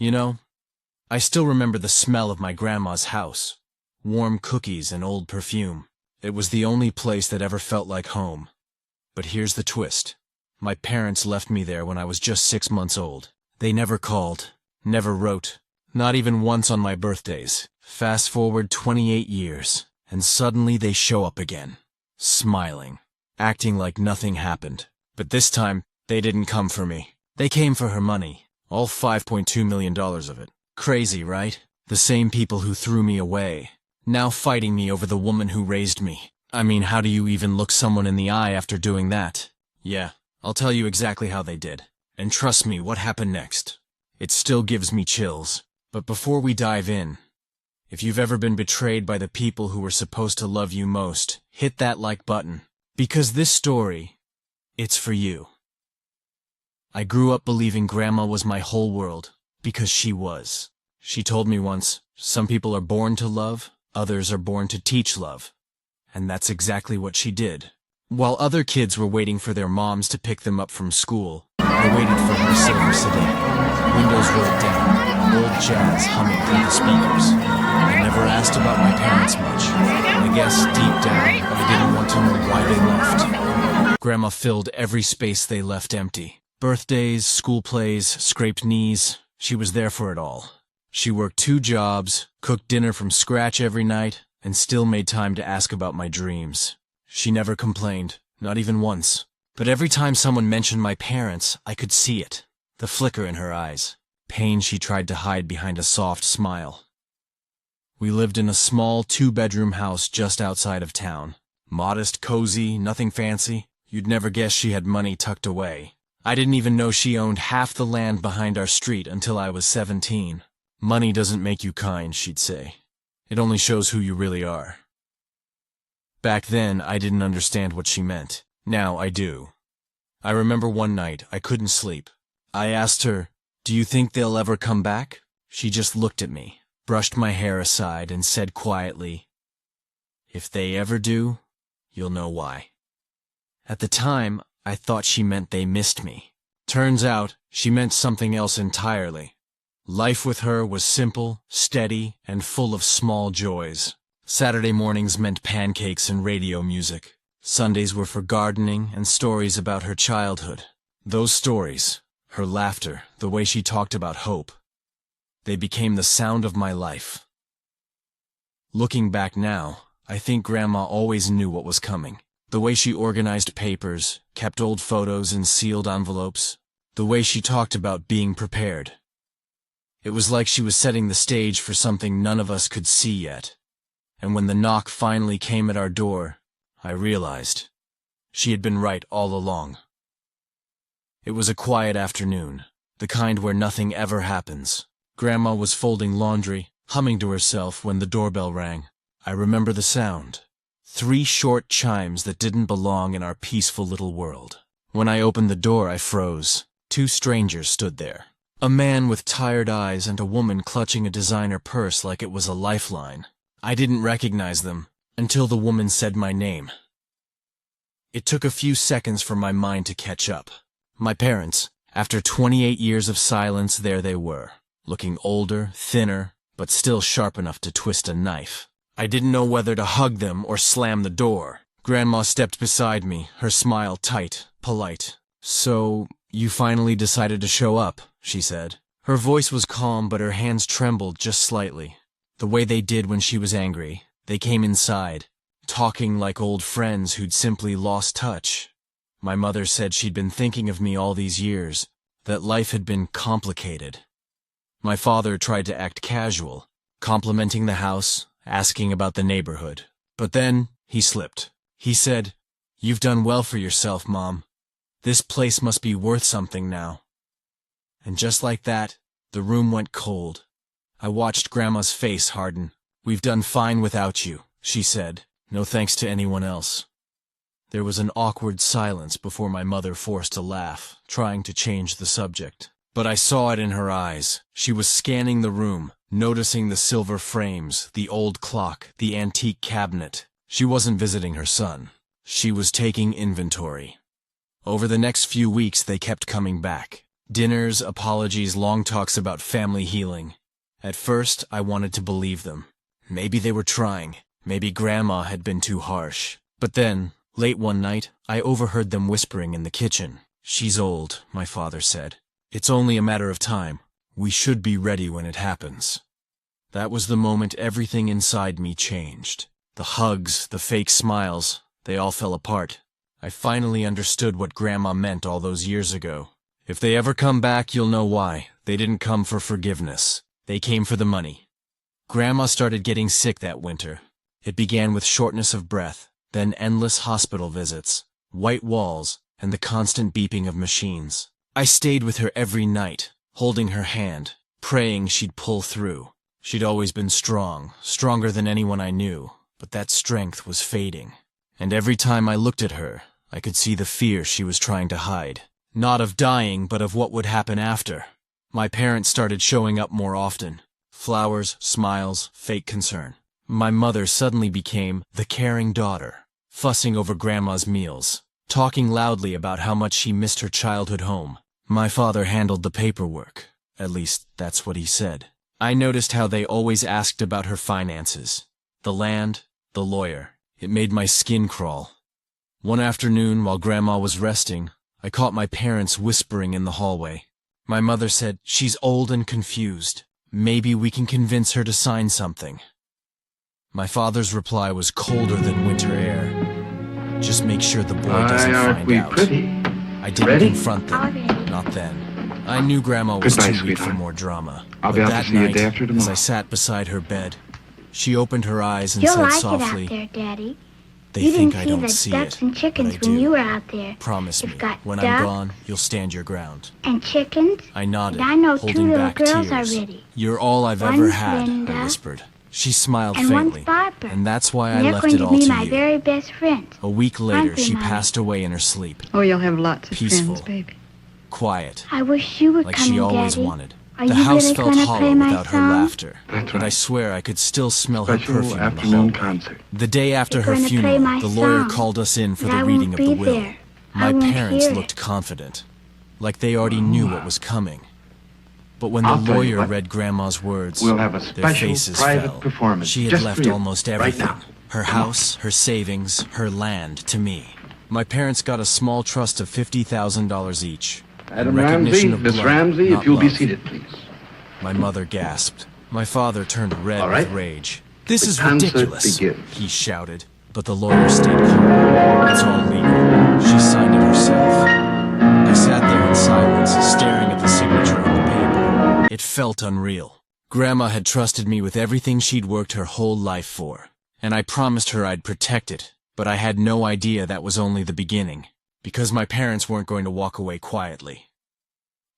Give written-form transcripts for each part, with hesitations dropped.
You know, I still remember the smell of my grandma's house. Warm cookies and old perfume. It was the only place that ever felt like home. But here's the twist. My parents left me there when I was just 6 months old. They never called, never wrote, not even once on my birthdays. Fast forward 28 years, and suddenly they show up again, smiling, acting like nothing happened. But this time, they didn't come for me. They came for her money, all $5.2 million of it. Crazy, right? The same people who threw me away, now fighting me over the woman who raised me. I mean, how do you even look someone in the eye after doing that? Yeah, I'll tell you exactly how they did. And trust me, what happened next. It still gives me chills. But before we dive in, if you've ever been betrayed by the people who were supposed to love you most, hit that like button. Because this story, it's for you. I grew up believing Grandma was my whole world, because she was. She told me once, some people are born to love, others are born to teach love. And that's exactly what she did. While other kids were waiting for their moms to pick them up from school, I waited for her silver sedan. Windows rolled down, old jazz humming through the speakers. I never asked about my parents much. I guess, deep down, I didn't want to know why they left. Grandma filled every space they left empty. Birthdays, school plays, scraped knees, she was there for it all. She worked 2 jobs, cooked dinner from scratch every night, and still made time to ask about my dreams. She never complained, not even once. But every time someone mentioned my parents, I could see it. The flicker in her eyes. Pain she tried to hide behind a soft smile. We lived in a small 2-bedroom house just outside of town. Modest, cozy, nothing fancy. You'd never guess she had money tucked away. I didn't even know she owned half the land behind our street until I was 17. Money doesn't make you kind, she'd say. It only shows who you really are. Back then, I didn't understand what she meant. Now I do. I remember one night, I couldn't sleep. I asked her, "Do you think they'll ever come back?" She just looked at me, brushed my hair aside, and said quietly, "If they ever do, you'll know why." At the time, I thought she meant they missed me. Turns out, she meant something else entirely. Life with her was simple, steady, and full of small joys. Saturday mornings meant pancakes and radio music. Sundays were for gardening and stories about her childhood. Those stories, her laughter, the way she talked about hope, they became the sound of my life. Looking back now, I think Grandma always knew what was coming. The way she organized papers, kept old photos in sealed envelopes, the way she talked about being prepared. It was like she was setting the stage for something none of us could see yet. And when the knock finally came at our door, I realized she had been right all along. It was a quiet afternoon, the kind where nothing ever happens. Grandma was folding laundry, humming to herself when the doorbell rang. I remember the sound. 3 short chimes that didn't belong in our peaceful little world. When I opened the door, I froze. 2 strangers stood there. A man with tired eyes and a woman clutching a designer purse like it was a lifeline. I didn't recognize them until the woman said my name. It took a few seconds for my mind to catch up. My parents, after 28 years of silence, there they were, looking older, thinner, but still sharp enough to twist a knife. I didn't know whether to hug them or slam the door. Grandma stepped beside me, her smile tight, polite. "So, you finally decided to show up," she said. Her voice was calm, but her hands trembled just slightly. The way they did when she was angry. They came inside, talking like old friends who'd simply lost touch. My mother said she'd been thinking of me all these years, that life had been complicated. My father tried to act casual, complimenting the house, asking about the neighborhood. But then, he slipped. He said, "You've done well for yourself, Mom. This place must be worth something now." And just like that, the room went cold. I watched Grandma's face harden. "We've done fine without you," she said. "No thanks to anyone else." There was an awkward silence before my mother forced a laugh, trying to change the subject. But I saw it in her eyes. She was scanning the room, noticing the silver frames, the old clock, the antique cabinet. She wasn't visiting her son. She was taking inventory. Over the next few weeks, they kept coming back. Dinners, apologies, long talks about family healing. At first, I wanted to believe them. Maybe they were trying. Maybe Grandma had been too harsh. But then, late one night, I overheard them whispering in the kitchen. "She's old," my father said. "It's only a matter of time. We should be ready when it happens." That was the moment everything inside me changed. The hugs, the fake smiles, they all fell apart. I finally understood what Grandma meant all those years ago. If they ever come back, you'll know why. They didn't come for forgiveness. They came for the money. Grandma started getting sick that winter. It began with shortness of breath, then endless hospital visits, white walls, and the constant beeping of machines. I stayed with her every night, holding her hand, praying she'd pull through. She'd always been strong, stronger than anyone I knew, but that strength was fading. And every time I looked at her, I could see the fear she was trying to hide. Not of dying, but of what would happen after. My parents started showing up more often. Flowers, smiles, fake concern. My mother suddenly became the caring daughter, fussing over Grandma's meals, talking loudly about how much she missed her childhood home. My father handled the paperwork. At least, that's what he said. I noticed how they always asked about her finances. The land, the lawyer. It made my skin crawl. One afternoon, while Grandma was resting, I caught my parents whispering in the hallway. My mother said, "She's old and confused. Maybe we can convince her to sign something." My father's reply was colder than winter air. "Just make sure the boy doesn't find out." I didn't confront them, not then. I knew Grandma was too weak for more drama. I'll be out to see you day after tomorrow. As I sat beside her bed, she opened her eyes and You'll said like softly, it out there, Daddy. "They You think didn't I see don't the see ducks it, and chickens but I when do. you were out there. Promise me, You've got when ducks I'm gone, you'll stand your ground." and chickens. I nodded, And I know two holding little back girls tears. already. "You're all I've ever One's had," Linda, I whispered. She smiled and one's faintly, Barbara. and that's why I And they're left going it to all be to my you. very best friends. A week later, Aren't they, she Mommy? passed away in her sleep. Oh, you'll have lots of Peaceful. friends, baby. Quiet, I wish you were like coming, she always Daddy. wanted. Are The you house really felt gonna hollow play my without her song? laughter, That's and I right. swear I could still smell her Special perfume in the afternoon hallway. concert. The day after You're her gonna play funeral, my the lawyer song, called us in for but the I reading won't of the be will. there. I My won't parents hear looked it. confident, like they already knew what was coming. But when the I'll tell you lawyer what. read Grandma's words, We'll have a their special faces private fell. performance She had just left for you, almost right everything. now. Her Come on. house, her savings, her land, to me. My parents got a small trust of $50,000 each. Adam in Ramsey, recognition of Miss blood, Ramsey, not if you'll be love. seated, please. My mother gasped. My father turned red All right. with rage. "This The is concert ridiculous," begins. he shouted. But the lawyer stayed calm. "It's all legal." She signed it herself. I sat there in silence, staring at the signature on the paper. It felt unreal. Grandma had trusted me with everything she'd worked her whole life for, and I promised her I'd protect it, but I had no idea that was only the beginning, because my parents weren't going to walk away quietly.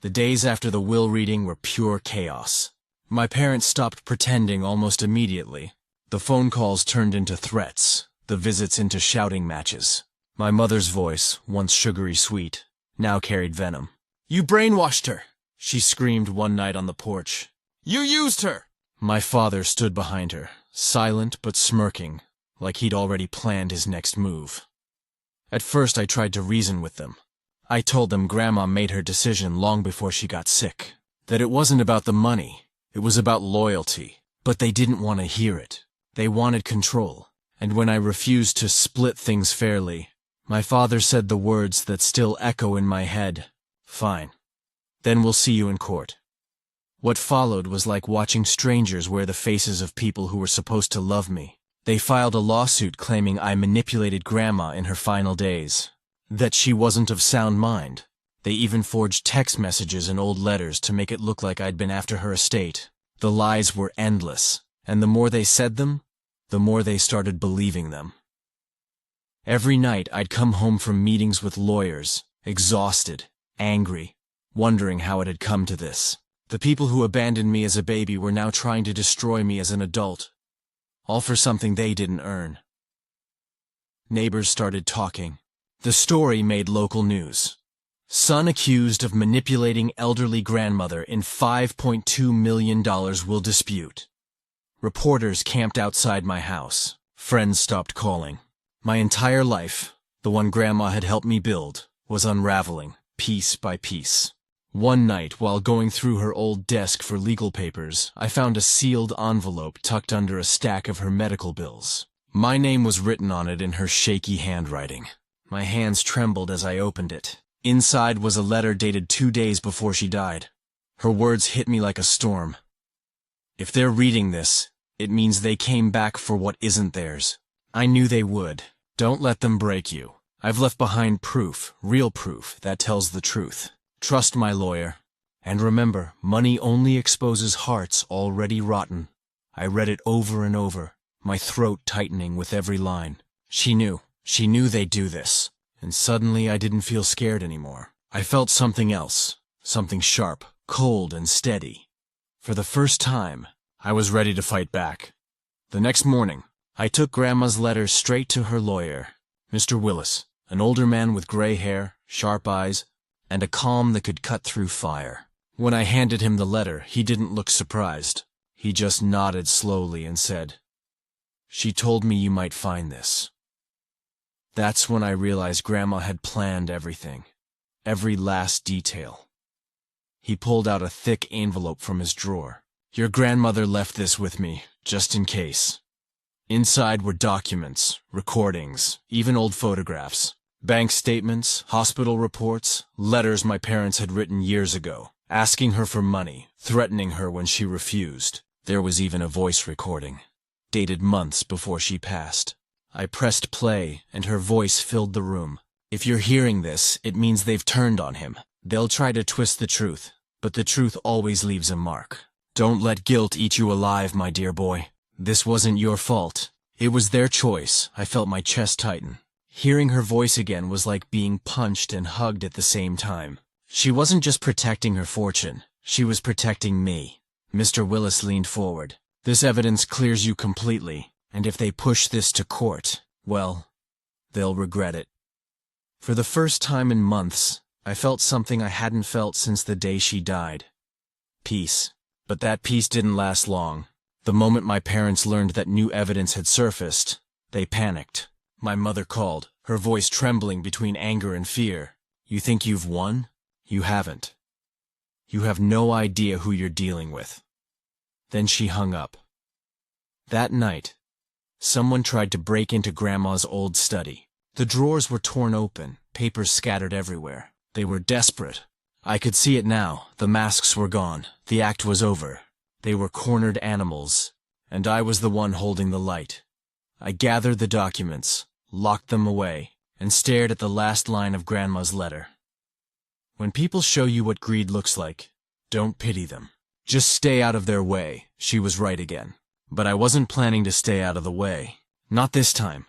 The days after the will reading were pure chaos. My parents stopped pretending almost immediately. The phone calls turned into threats, the visits into shouting matches. My mother's voice, once sugary sweet, now carried venom. "You brainwashed her!" she screamed one night on the porch. "You used her!" My father stood behind her, silent but smirking, like he'd already planned his next move. At first I tried to reason with them. I told them Grandma made her decision long before she got sick, that it wasn't about the money, it was about loyalty. But they didn't want to hear it. They wanted control. And when I refused to split things fairly, my father said the words that still echo in my head, "Fine. Then we'll see you in court." What followed was like watching strangers wear the faces of people who were supposed to love me. They filed a lawsuit claiming I manipulated Grandma in her final days, that she wasn't of sound mind. They even forged text messages and old letters to make it look like I'd been after her estate. The lies were endless, and the more they said them, the more they started believing them. Every night I'd come home from meetings with lawyers, exhausted, angry, wondering how it had come to this. The people who abandoned me as a baby were now trying to destroy me as an adult, all for something they didn't earn. Neighbors started talking. The story made local news. Son accused of manipulating elderly grandmother in $5.2 million will dispute. Reporters camped outside my house. Friends stopped calling. My entire life, the one Grandma had helped me build, was unraveling, piece by piece. One night, while going through her old desk for legal papers, I found a sealed envelope tucked under a stack of her medical bills. My name was written on it in her shaky handwriting. My hands trembled as I opened it. Inside was a letter dated 2 days before she died. Her words hit me like a storm. If they're reading this, it means they came back for what isn't theirs. I knew they would. Don't let them break you. I've left behind proof, real proof, that tells the truth. Trust my lawyer. And remember, money only exposes hearts already rotten. I read it over and over, my throat tightening with every line. She knew they'd do this. And suddenly I didn't feel scared anymore. I felt something else, something sharp, cold and steady. For the first time, I was ready to fight back. The next morning, I took Grandma's letter straight to her lawyer, Mr. Willis, an older man with gray hair, sharp eyes, and a calm that could cut through fire. When I handed him the letter, he didn't look surprised. He just nodded slowly and said, "She told me you might find this." That's when I realized Grandma had planned everything, every last detail. He pulled out a thick envelope from his drawer. "Your grandmother left this with me, just in case." Inside were documents, recordings, even old photographs, bank statements, hospital reports, letters my parents had written years ago, asking her for money, threatening her when she refused. There was even a voice recording, dated months before she passed. I pressed play, and her voice filled the room. "If you're hearing this, it means they've turned on him. They'll try to twist the truth, but the truth always leaves a mark. Don't let guilt eat you alive, my dear boy. This wasn't your fault. It was their choice." I felt my chest tighten. Hearing her voice again was like being punched and hugged at the same time. She wasn't just protecting her fortune. She was protecting me. Mr. Willis leaned forward. "This evidence clears you completely, and if they push this to court, well, they'll regret it." For the first time in months, I felt something I hadn't felt since the day she died. Peace. But that peace didn't last long. The moment my parents learned that new evidence had surfaced, they panicked. My mother called, her voice trembling between anger and fear. "You think you've won? You haven't. You have no idea who you're dealing with." Then she hung up. That night, someone tried to break into Grandma's old study. The drawers were torn open, papers scattered everywhere. They were desperate. I could see it now. The masks were gone. The act was over. They were cornered animals, and I was the one holding the light. I gathered the documents, locked them away, and stared at the last line of Grandma's letter. When people show you what greed looks like, don't pity them. Just stay out of their way. She was right again. But I wasn't planning to stay out of the way. Not this time.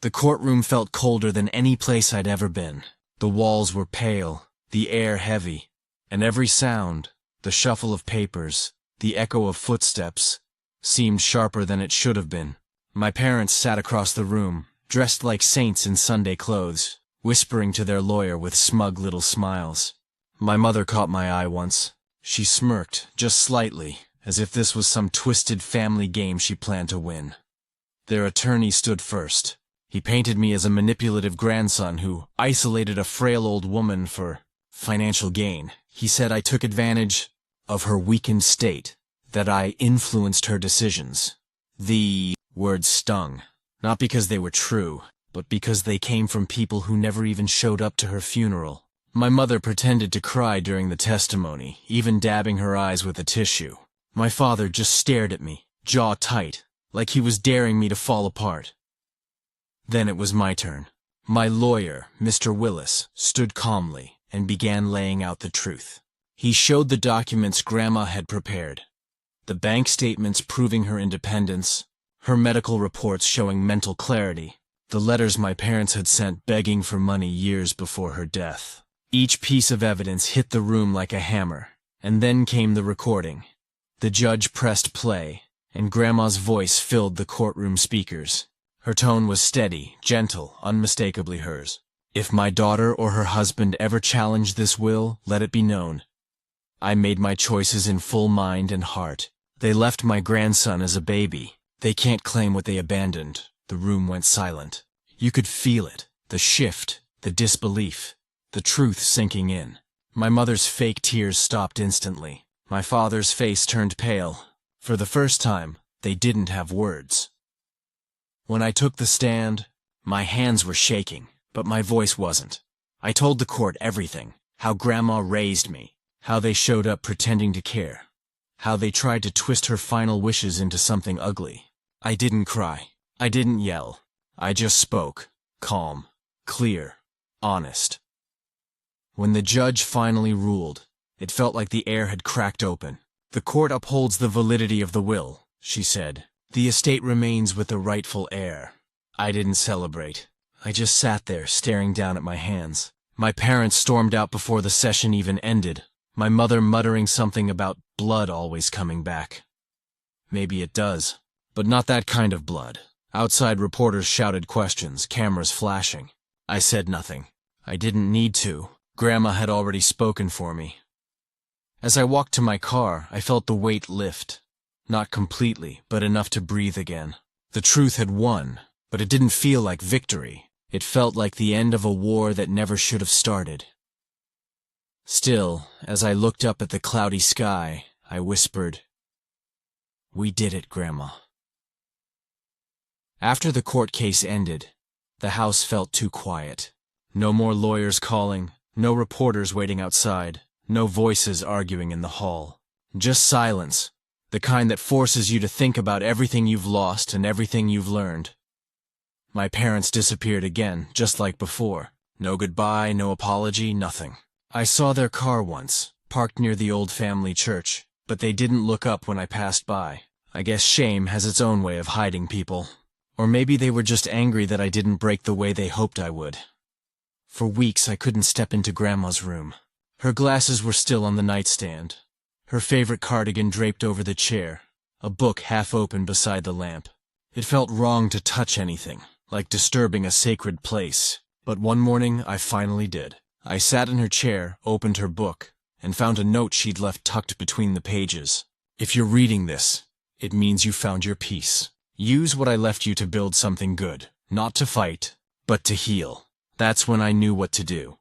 The courtroom felt colder than any place I'd ever been. The walls were pale, the air heavy, and every sound, the shuffle of papers, the echo of footsteps, seemed sharper than it should have been. My parents sat across the room, dressed like saints in Sunday clothes, whispering to their lawyer with smug little smiles. My mother caught my eye once. She smirked, just slightly, as if this was some twisted family game she planned to win. Their attorney stood first. He painted me as a manipulative grandson who isolated a frail old woman for financial gain. He said I took advantage of her weakened state, that I influenced her decisions. The words stung, not because they were true, but because they came from people who never even showed up to her funeral. My mother pretended to cry during the testimony, even dabbing her eyes with a tissue. My father just stared at me, jaw tight, like he was daring me to fall apart. Then it was my turn. My lawyer, Mr. Willis, stood calmly and began laying out the truth. He showed the documents Grandma had prepared. The bank statements proving her independence, her medical reports showing mental clarity, the letters my parents had sent begging for money years before her death. Each piece of evidence hit the room like a hammer, and then came the recording. The judge pressed play, and Grandma's voice filled the courtroom speakers. Her tone was steady, gentle, unmistakably hers. "If my daughter or her husband ever challenge this will, let it be known. I made my choices in full mind and heart. They left my grandson as a baby. They can't claim what they abandoned." The room went silent. You could feel it, the shift, the disbelief, the truth sinking in. My mother's fake tears stopped instantly. My father's face turned pale. For the first time, they didn't have words. When I took the stand, my hands were shaking, but my voice wasn't. I told the court everything, how Grandma raised me, how they showed up pretending to care, how they tried to twist her final wishes into something ugly. I didn't cry. I didn't yell. I just spoke, calm, clear, honest. When the judge finally ruled, it felt like the air had cracked open. The court upholds the validity of the will, she said. The estate remains with the rightful heir. I didn't celebrate. I just sat there, staring down at my hands. My parents stormed out before the session even ended, my mother muttering something about blood always coming back. Maybe it does, but not that kind of blood. Outside reporters shouted questions, cameras flashing. I said nothing. I didn't need to. Grandma had already spoken for me. As I walked to my car, I felt the weight lift. Not completely, but enough to breathe again. The truth had won, but it didn't feel like victory. It felt like the end of a war that never should have started. Still, as I looked up at the cloudy sky, I whispered, "We did it, Grandma." After the court case ended, the house felt too quiet. No more lawyers calling, no reporters waiting outside, no voices arguing in the hall. Just silence, the kind that forces you to think about everything you've lost and everything you've learned. My parents disappeared again, just like before. No goodbye, no apology, nothing. I saw their car once, parked near the old family church, but they didn't look up when I passed by. I guess shame has its own way of hiding people. Or maybe they were just angry that I didn't break the way they hoped I would. For weeks I couldn't step into Grandma's room. Her glasses were still on the nightstand, her favorite cardigan draped over the chair, a book half open beside the lamp. It felt wrong to touch anything, like disturbing a sacred place. But one morning I finally did. I sat in her chair, opened her book, and found a note she'd left tucked between the pages. "If you're reading this, it means you found your peace. Use what I left you to build something good, not to fight, but to heal." That's when I knew what to do.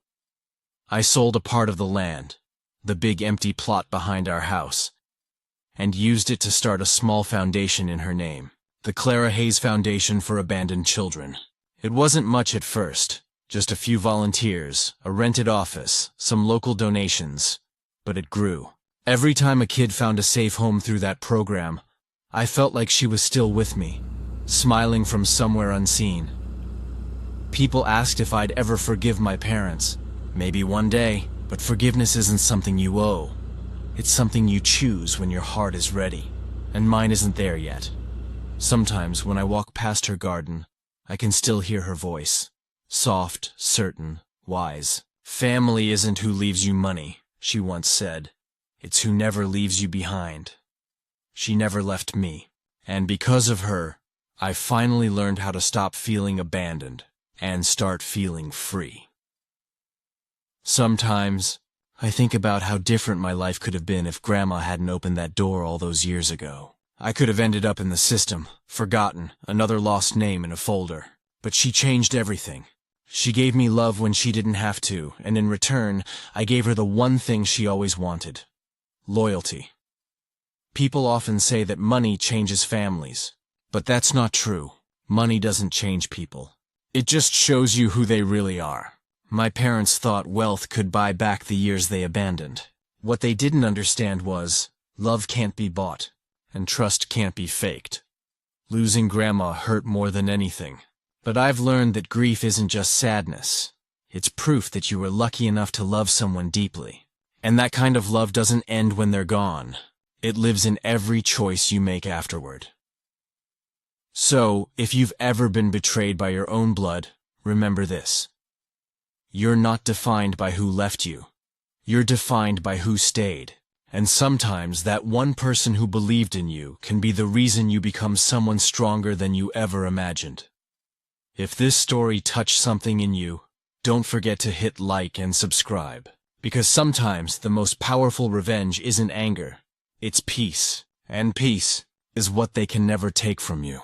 I sold a part of the land, the big empty plot behind our house, and used it to start a small foundation in her name, the Clara Hayes Foundation for Abandoned Children. It wasn't much at first, just a few volunteers, a rented office, some local donations, but it grew. Every time a kid found a safe home through that program, I felt like she was still with me, smiling from somewhere unseen. People asked if I'd ever forgive my parents. Maybe one day, but forgiveness isn't something you owe. It's something you choose when your heart is ready, and mine isn't there yet. Sometimes when I walk past her garden, I can still hear her voice. Soft, certain, wise. "Family isn't who leaves you money," she once said. "It's who never leaves you behind." She never left me, and because of her, I finally learned how to stop feeling abandoned and start feeling free. Sometimes, I think about how different my life could have been if Grandma hadn't opened that door all those years ago. I could have ended up in the system, forgotten, another lost name in a folder. But she changed everything. She gave me love when she didn't have to, and in return, I gave her the one thing she always wanted: loyalty. People often say that money changes families, but that's not true. Money doesn't change people. It just shows you who they really are. My parents thought wealth could buy back the years they abandoned. What they didn't understand was, love can't be bought, and trust can't be faked. Losing Grandma hurt more than anything. But I've learned that grief isn't just sadness. It's proof that you were lucky enough to love someone deeply. And that kind of love doesn't end when they're gone. It lives in every choice you make afterward. So, if you've ever been betrayed by your own blood, remember this. You're not defined by who left you. You're defined by who stayed. And sometimes that one person who believed in you can be the reason you become someone stronger than you ever imagined. If this story touched something in you, don't forget to hit like and subscribe. Because sometimes the most powerful revenge isn't anger, it's peace. And peace is what they can never take from you.